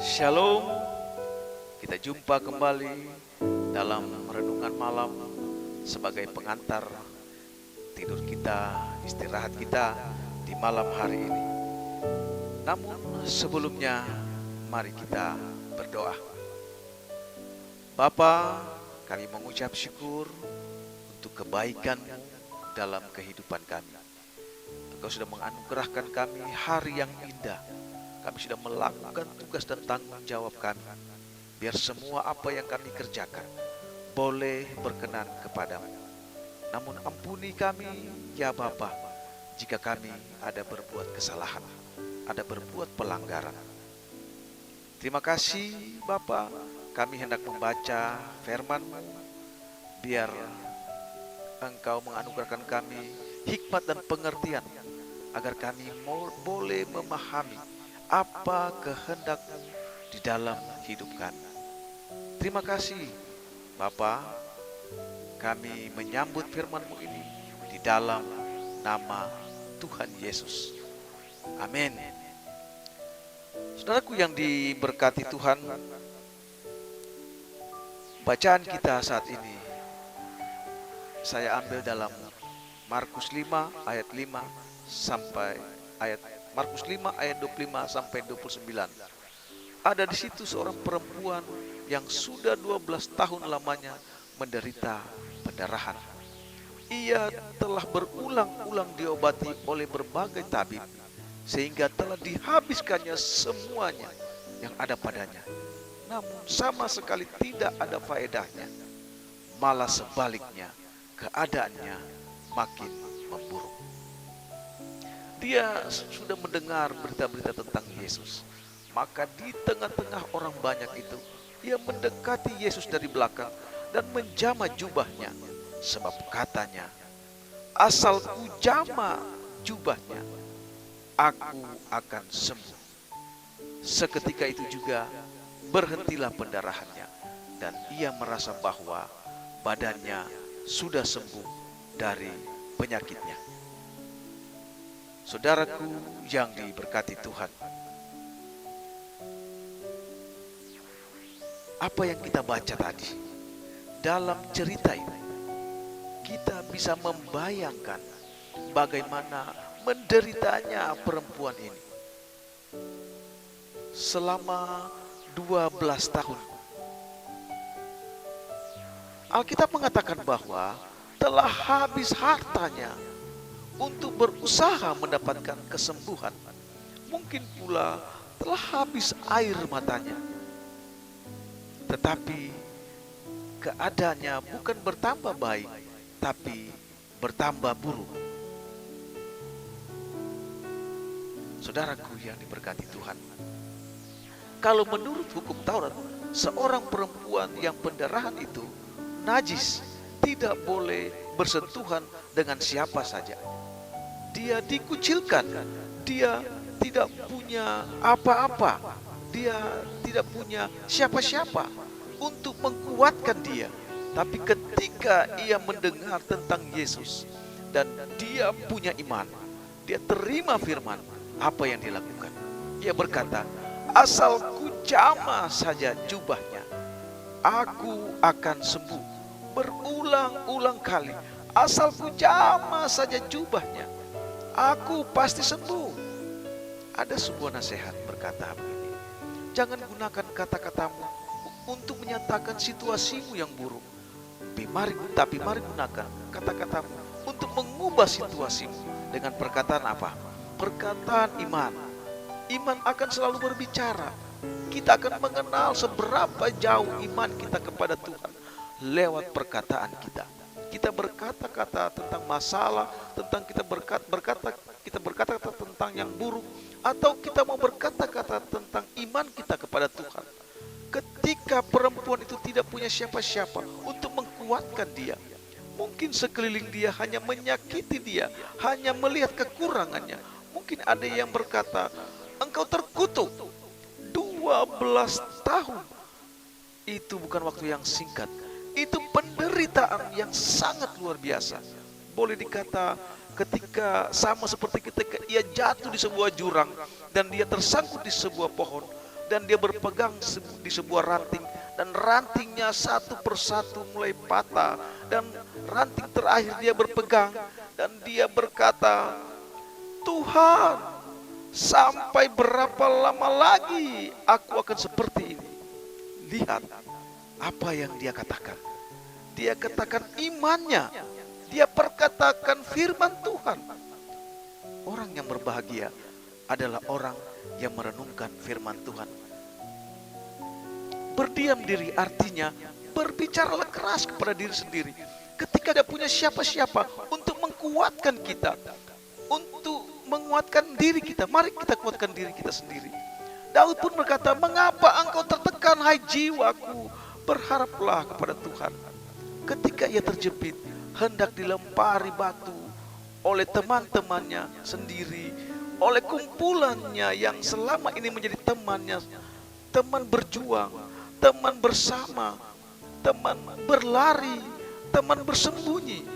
Shalom, kita jumpa kembali dalam renungan malam sebagai pengantar tidur kita, istirahat kita di malam hari ini. Namun sebelumnya, mari kita berdoa. Bapa, kami mengucap syukur untuk kebaikan-Mu dalam kehidupan kami. Engkau sudah menganugerahkan kami hari yang indah. Kami sudah melakukan tugas dan tanggung jawab kami. Biar semua apa yang kami kerjakan boleh berkenan kepadamu. Namun ampuni kami ya Bapa, jika kami ada berbuat kesalahan, ada berbuat pelanggaran. Terima kasih Bapa, kami hendak membaca firman-Mu. Biar Engkau menganugerahkan kami hikmat dan pengertian, agar kami boleh memahami apa kehendak-Mu di dalam hidup kami. Terima kasih Bapa, kami menyambut firman-Mu ini di dalam nama Tuhan Yesus. Amin. Saudaraku yang diberkati Tuhan, bacaan kita saat ini saya ambil dalam Markus 5 ayat 5 sampai Markus 5 ayat 25 sampai 29. Ada di situ seorang perempuan yang sudah 12 tahun lamanya menderita pendarahan. Ia telah berulang-ulang diobati oleh berbagai tabib, sehingga telah dihabiskannya semuanya yang ada padanya. Namun sama sekali tidak ada faedahnya. Malah sebaliknya, keadaannya makin memburuk. Dia sudah mendengar berita-berita tentang Yesus. Maka di tengah-tengah orang banyak itu, ia mendekati Yesus dari belakang dan menjamah jubahnya. Sebab katanya, asal ku jama jubahnya, aku akan sembuh. Seketika itu juga berhentilah pendarahannya, dan ia merasa bahwa badannya sudah sembuh dari penyakitnya. Saudaraku yang diberkati Tuhan, apa yang kita baca tadi dalam cerita ini, kita bisa membayangkan bagaimana menderitanya perempuan ini selama 12 tahun. Alkitab mengatakan bahwa telah habis hartanya untuk berusaha mendapatkan kesembuhan. Mungkin pula telah habis air matanya. Tetapi keadaannya bukan bertambah baik, tapi bertambah buruk. Saudaraku yang diberkati Tuhan, kalau menurut hukum Taurat, seorang perempuan yang pendarahan itu najis, tidak boleh bersentuhan dengan siapa saja. Dia dikucilkan, dia tidak punya apa-apa, dia tidak punya siapa-siapa untuk menguatkan dia. Tapi ketika ia mendengar tentang Yesus dan dia punya iman, dia terima firman, apa yang dilakukan? Ia berkata, asal ku jamah saja jubahnya, aku akan sembuh. Berulang-ulang kali, asal ku jamah saja jubahnya, aku pasti sembuh. Ada sebuah nasihat berkata begini, jangan gunakan kata-katamu untuk menyatakan situasimu yang buruk, tapi mari gunakan kata-katamu untuk mengubah situasimu dengan perkataan apa? Perkataan iman. Iman akan selalu berbicara. Kita akan mengenal seberapa jauh iman kita kepada Tuhan lewat perkataan kita. Kita berkata-kata tentang masalah, tentang kita berkata tentang yang buruk, atau kita mau berkata-kata tentang iman kita kepada Tuhan. Ketika perempuan itu tidak punya siapa-siapa untuk menguatkan dia, mungkin sekeliling dia hanya menyakiti dia, hanya melihat kekurangannya. Mungkin ada yang berkata, engkau terkutuk 12 tahun. Itu bukan waktu yang singkat. Itu penderitaan yang sangat luar biasa. Boleh dikata sama seperti ketika ia jatuh di sebuah jurang dan dia tersangkut di sebuah pohon. dan dia berpegang di sebuah ranting, dan rantingnya satu persatu mulai patah, dan ranting terakhir dia berpegang dan dia berkata, Tuhan, sampai berapa lama lagi aku akan seperti ini? Lihat apa yang dia katakan. Dia katakan imannya, dia perkatakan firman Tuhan. Orang yang berbahagia adalah orang yang merenungkan firman Tuhan. Berdiam diri artinya berbicaralah keras kepada diri sendiri. Ketika tidak punya siapa-siapa untuk menguatkan kita, untuk menguatkan diri kita, mari kita kuatkan diri kita sendiri. Daud pun berkata, mengapa engkau tertekan hai jiwaku? Berharaplah kepada Tuhan. Ketika ia terjepit, hendak dilempari batu oleh teman-temannya sendiri, oleh kumpulannya yang selama ini menjadi temannya, teman berjuang, teman bersama, teman berlari, teman bersembunyi.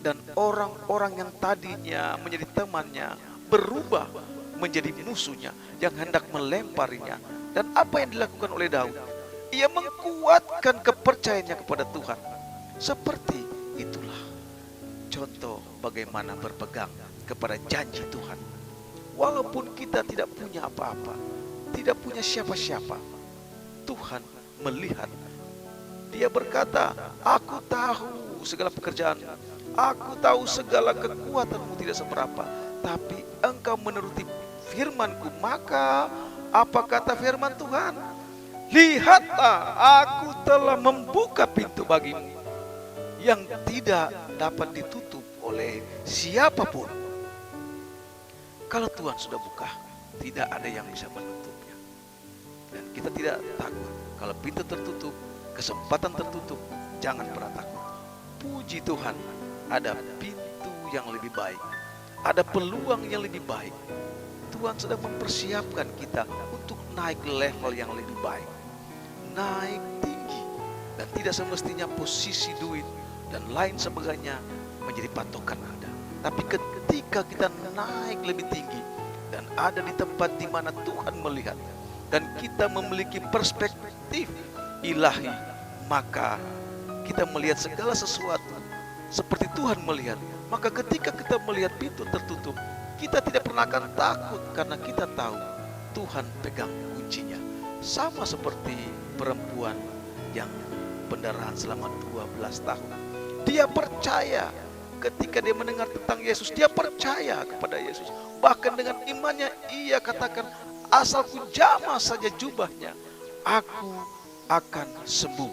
Dan orang-orang yang tadinya menjadi temannya berubah menjadi musuhnya yang hendak melemparinya. Dan apa yang dilakukan oleh Daud? Ia mengkuatkan kepercayaannya kepada Tuhan. Seperti itulah contoh bagaimana berpegang kepada janji Tuhan. Walaupun kita tidak punya apa-apa, tidak punya siapa-siapa, Tuhan melihat. Dia berkata, aku tahu segala pekerjaan, aku tahu segala kekuatanmu tidak seberapa, tapi engkau menuruti firmanku. Maka apa kata firman Tuhan? Lihatlah, aku telah membuka pintu bagimu yang tidak dapat ditutup oleh siapapun. Kalau Tuhan sudah buka, tidak ada yang bisa menutupnya. Dan kita tidak takut. Kalau pintu tertutup, kesempatan tertutup, jangan pernah takut. Puji Tuhan, ada pintu yang lebih baik, ada peluang yang lebih baik. Tuhan sedang mempersiapkan kita untuk naik level yang lebih baik, naik tinggi. Dan tidak semestinya posisi duit dan lain sebagainya menjadi patokan Anda. Tapi ketika kita naik lebih tinggi dan ada di tempat di mana Tuhan melihat, dan kita memiliki perspektif ilahi, maka kita melihat segala sesuatu seperti Tuhan melihat. Maka ketika kita melihat pintu tertutup, kita tidak pernah akan takut, karena kita tahu Tuhan pegang kuncinya. Sama seperti perempuan yang pendarahan selama 12 tahun. Dia percaya ketika dia mendengar tentang Yesus, dia percaya kepada Yesus. Bahkan dengan imannya ia katakan, asalku jamah saja jubahnya, aku akan sembuh.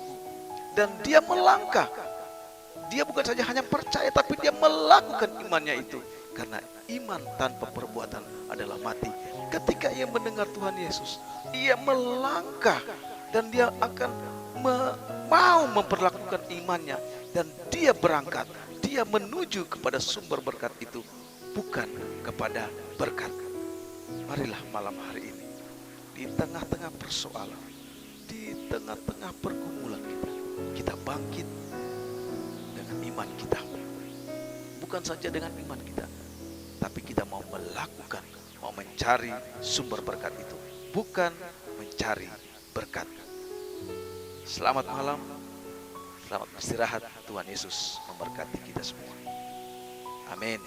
Dan dia melangkah. Dia bukan saja hanya percaya, tapi dia melakukan imannya itu. Karena iman tanpa perbuatan adalah mati. Ketika ia mendengar Tuhan Yesus, ia melangkah dan dia akan mau memperlakukan imannya. Dan dia berangkat, dia menuju kepada sumber berkat itu, bukan kepada berkat. Marilah malam hari ini, di tengah-tengah persoalan, di tengah-tengah pergumulan kita bangkit dengan iman kita. Bukan saja dengan iman kita, tapi kita mau melakukan, mau mencari sumber berkat itu, bukan mencari berkat. Selamat malam, selamat istirahat. Tuhan Yesus memberkati kita semua. Amin.